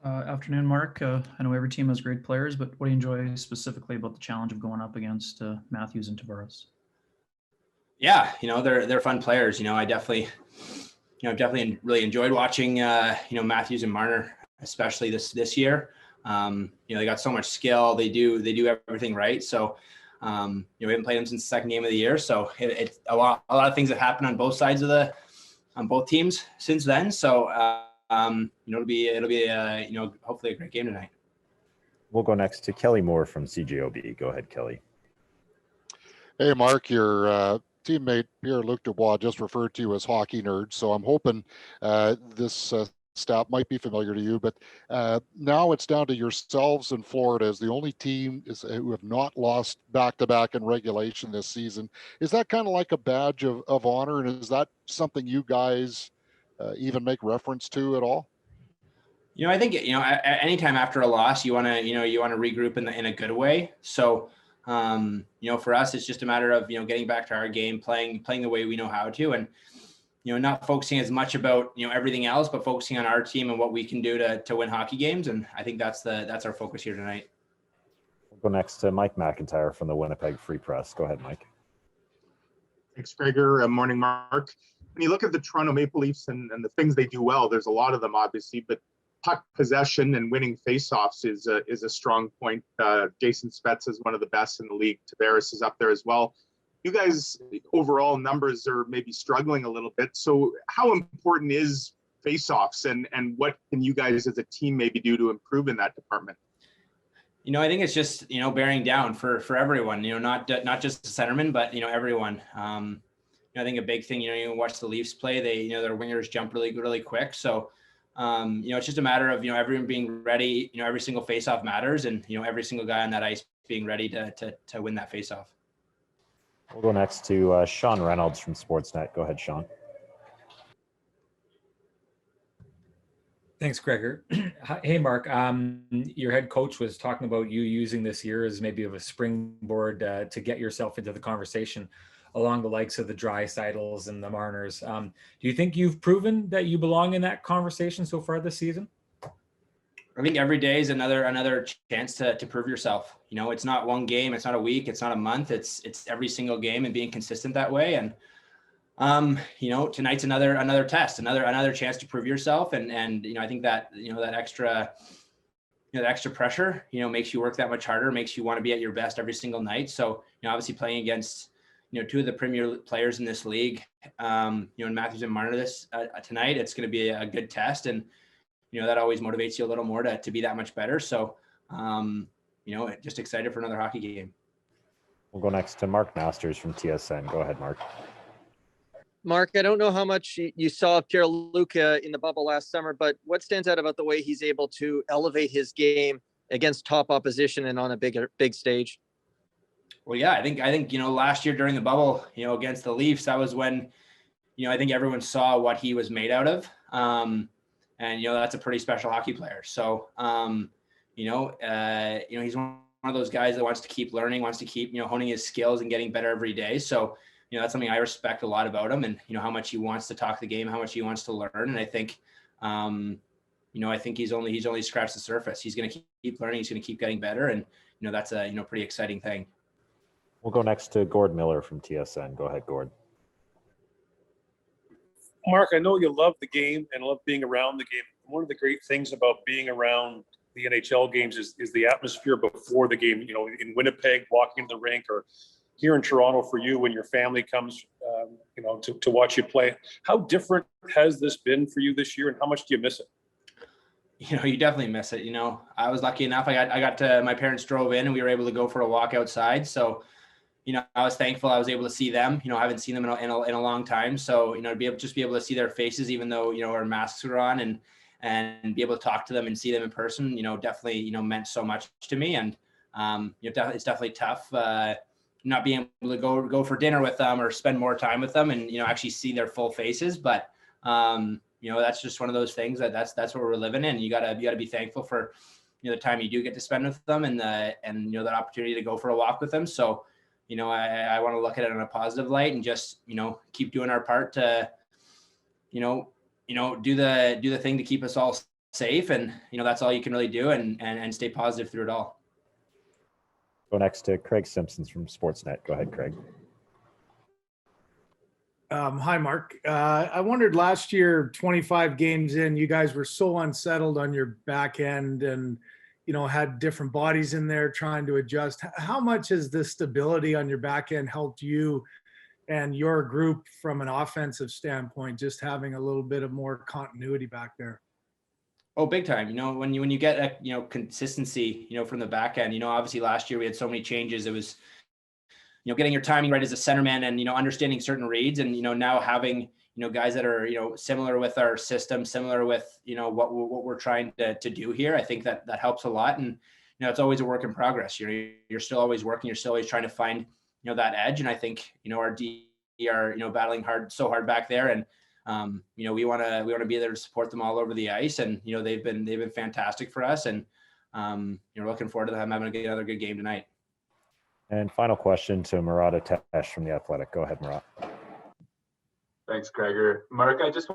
Afternoon, Mark. I know every team has great players, but what do you enjoy specifically about the challenge of going up against Matthews and Tavares? Yeah, they're fun players. I definitely really enjoyed watching Matthews and Marner, especially this year. They got so much skill. They do everything right. So we haven't played them since the second game of the year. So it's a lot of things have happened on both sides on both teams since then. So it'll be hopefully a great game tonight. We'll go next to Kelly Moore from CJOB. Go ahead, Kelly. Hey, Mark, your teammate Pierre-Luc Dubois just referred to you as hockey nerd, so I'm hoping this stat might be familiar to you, but now it's down to yourselves in Florida as the only team who have not lost back-to-back in regulation this season. Is that kind of like a badge of honor, and is that something you guys even make reference to at all? I think anytime after a loss, you want to regroup in a good way. So for us, it's just a matter of getting back to our game, playing the way we know how to, and not focusing as much about everything else, but focusing on our team and what we can do to win hockey games. And I think that's our focus here tonight. We'll go next to Mike McIntyre from the Winnipeg Free Press. Go ahead, Mike. Thanks, Gregor. Morning, Mark. When you look at the Toronto Maple Leafs and the things they do well, there's a lot of them, obviously, but puck possession and winning faceoffs is a strong point. Jason Spezza is one of the best in the league. Tavares is up there as well. You guys, overall numbers are maybe struggling a little bit. So how important is faceoffs and what can you guys as a team maybe do to improve in that department? I think it's just, bearing down for everyone, not just the centerman, but, everyone. I think a big thing, you watch the Leafs play, their wingers jump really, really quick. So, it's just a matter of, everyone being ready, every single faceoff matters and, every single guy on that ice being ready to win that faceoff. We'll go next to Sean Reynolds from Sportsnet. Go ahead, Sean. Thanks, Gregor. Hey, Mark. Your head coach was talking about you using this year as maybe of a springboard to get yourself into the conversation along the likes of the Dreisaitl's and the Marners. Do you think you've proven that you belong in that conversation so far this season? I think every day is another chance to prove yourself. It's not one game, it's not a week, it's not a month. It's every single game and being consistent that way. And tonight's another test, another chance to prove yourself. And I think that that extra pressure makes you work that much harder, makes you want to be at your best every single night. So obviously playing against two of the premier players in this league, in Matthews and Marner tonight, it's going to be a good test. And that always motivates you a little more to be that much better. So, just excited for another hockey game. We'll go next to Mark Masters from TSN. Go ahead, Mark. Mark, I don't know how much you saw of Pierre-Luc in the bubble last summer, but what stands out about the way he's able to elevate his game against top opposition and on a big stage? Well, yeah, I think last year during the bubble, against the Leafs, that was when, I think everyone saw what he was made out of. And, that's a pretty special hockey player. So, he's one of those guys that wants to keep learning, wants to keep, honing his skills and getting better every day. So, that's something I respect a lot about him and, how much he wants to talk the game, how much he wants to learn. And I think, I think he's only scratched the surface. He's going to keep learning. He's going to keep getting better. And, that's a, pretty exciting thing. We'll go next to Gord Miller from TSN. Go ahead, Gord. Mark, I know you love the game and love being around the game. One of the great things about being around the NHL games is the atmosphere before the game. In Winnipeg, walking in the rink, or here in Toronto for you when your family comes, to watch you play. How different has this been for you this year, and how much do you miss it? You definitely miss it. I was lucky enough. I got to, my parents drove in and we were able to go for a walk outside. So, I was thankful I was able to see them. I haven't seen them in a long time. So, to be able to see their faces, even though, our masks are on, and be able to talk to them and see them in person, definitely, meant so much to me. And, it's definitely tough, not being able to go for dinner with them or spend more time with them and, actually see their full faces. But, that's just one of those things that's what we're living in. You gotta be thankful for, the time you do get to spend with them and that opportunity to go for a walk with them. So, I want to look at it in a positive light and just, keep doing our part to, do the thing to keep us all safe, and that's all you can really do, and stay positive through it all. Go next to Craig Simpsons from Sportsnet. Go ahead, Craig. Hi, Mark. I wondered last year, 25 games in, you guys were so unsettled on your back end and, had different bodies in there trying to adjust. How much has the stability on your back end helped you and your group from an offensive standpoint, just having a little bit of more continuity back there? Oh, big time. When you get consistency, from the back end, obviously last year we had so many changes. It was, getting your timing right as a centerman and, understanding certain reads, and, now having, guys that are, similar with our system, similar with, what we're trying to do here. I think that helps a lot. And, it's always a work in progress. You're still always working. You're still always trying to find, that edge. And I think, our D are, battling so hard back there. And, we want to be there to support them all over the ice. And, they've been fantastic for us. And, looking forward to them having another good game tonight. And final question to Murat Atesh from The Athletic. Go ahead, Murat. Thanks, Gregor. Mark, I just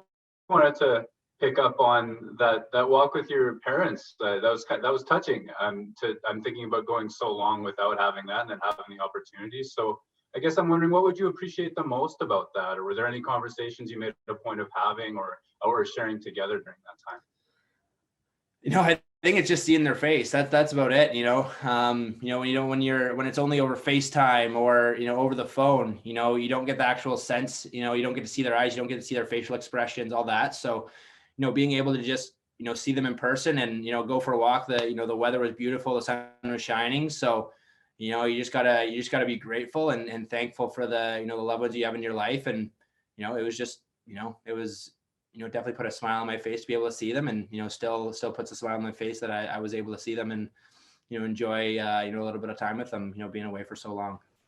wanted to pick up on that walk with your parents. That was touching. I'm thinking about going so long without having that and then having the opportunity. So I guess I'm wondering, what would you appreciate the most about that? Or were there any conversations you made a point of having or sharing together during that time? I think it's just seeing their face. That's about it. When it's only over FaceTime or, over the phone, you don't get the actual sense, you don't get to see their eyes, you don't get to see their facial expressions, all that. So, being able to just, see them in person and, go for a walk, the weather was beautiful, the sun was shining. So, you just gotta be grateful and thankful for the, the loved ones you have in your life. And, it was just, it was, definitely put a smile on my face to be able to see them, and, still puts a smile on my face that I was able to see them and, enjoy, a little bit of time with them, being away for so long.